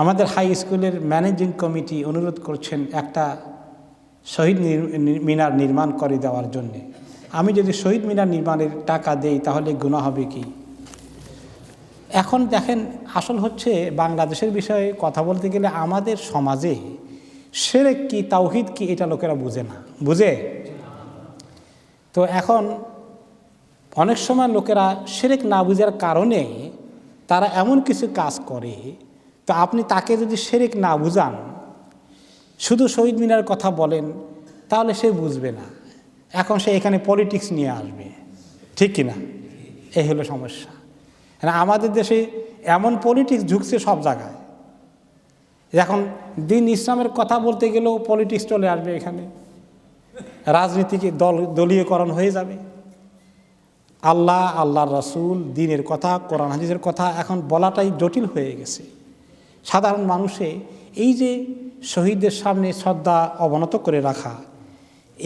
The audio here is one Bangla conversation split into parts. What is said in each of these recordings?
আমাদের হাই স্কুলের ম্যানেজিং কমিটি অনুরোধ করছেন একটা শহীদ মিনার নির্মাণ করে দেওয়ার জন্যে। আমি যদি শহীদ মিনার নির্মাণের টাকা দেই তাহলে গুনাহ হবে কি? এখন দেখেন, আসল হচ্ছে বাংলাদেশের বিষয়ে কথা বলতে গেলে আমাদের সমাজে শিরক কি তাওহীদ কি এটা লোকেরা বুঝে না, বুঝে? তো এখন অনেক সময় লোকেরা শিরক না বুঝার কারণে তারা এমন কিছু কাজ করে, তো আপনি তাকে যদি শিরক না বুঝান, শুধু শহীদ মিনারের কথা বলেন, তাহলে সে বুঝবে না। এখন সে এখানে পলিটিক্স নিয়ে আসবে, ঠিক কিনা? এই হলো সমস্যা। আমাদের দেশে এমন পলিটিক্স ঢুকছে সব জায়গায়। এখন দিন ইসলামের কথা বলতে গেলেও পলিটিক্স চলে আসবে এখানে, রাজনীতিকে দলীয়করণ হয়ে যাবে। আল্লাহ, আল্লাহর রাসূল, দিনের কথা, কোরআন হাদিসের কথা এখন বলাটাই জটিল হয়ে গেছে। সাধারণ মানুষে এই যে শহীদদের সামনে শ্রদ্ধা অবনত করে রাখা,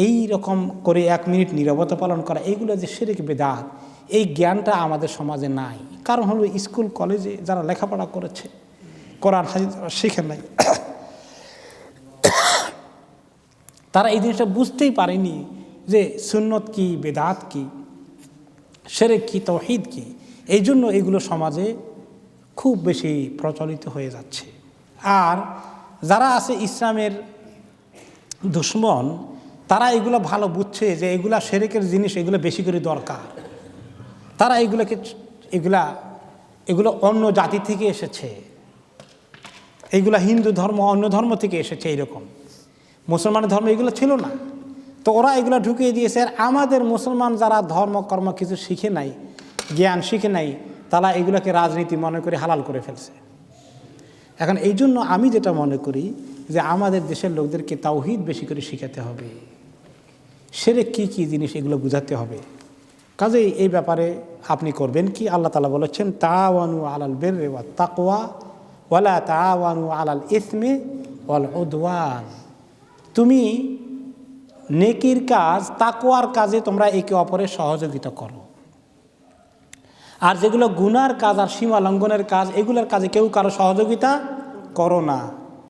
এই রকম করে 1 মিনিট নীরবতা পালন করা, এইগুলো যে শিরক বিদআত, এই জ্ঞানটা আমাদের সমাজে নাই। কারণ হলো স্কুল কলেজে যারা লেখাপড়া করেছে, কোরআন হাদিস শিখে নাই, তারা এই জিনিসটা বুঝতেই পারেনি যে সুন্নত কি, বিদআত কি, শিরক কি, তাওহীদ কি। এই জন্য এগুলো সমাজে খুব বেশি প্রচলিত হয়ে যাচ্ছে। আর যারা আছে ইসলামের দুশমন, তারা এগুলো ভালো বুঝছে যে এগুলা শিরকের জিনিস, এগুলো বেশি করে দরকার। তারা এগুলো অন্য জাতি থেকে এসেছে, এইগুলা হিন্দু ধর্ম অন্য ধর্ম থেকে এসেছে, এইরকম মুসলমানের ধর্ম এগুলো ছিল না। তো ওরা এগুলো ঢুকিয়ে দিয়েছে। আর আমাদের মুসলমান যারা ধর্ম কর্ম কিছু শিখে নাই, জ্ঞান শিখে নাই, তারা এগুলোকে রাজনীতি মনে করে হালাল করে ফেলছে। এখন এই জন্য আমি যেটা মনে করি যে আমাদের দেশের লোকদেরকে তাওহীদ বেশি করে শিখাতে হবে, শিরক কি কি জিনিস এগুলো বুঝাতে হবে। কাজেই এই ব্যাপারে আপনি করবেন কি? আল্লাহ তাআলা বলেছেন, তাআওয়ানু আলাল বিররি ওয়াত তাকওয়া ওয়ালা তাআওয়ানু আলাল ইসমি ওয়াল উদওয়ান। তুমি নেকির কাজ, তাকওয়ার কাজে তোমরা একে অপরের সহযোগিতা করো, আর যেগুলো গুনার কাজ আর সীমা লঙ্ঘনের কাজ, এগুলোর কাজে কেউ কারো সহযোগিতা করো না।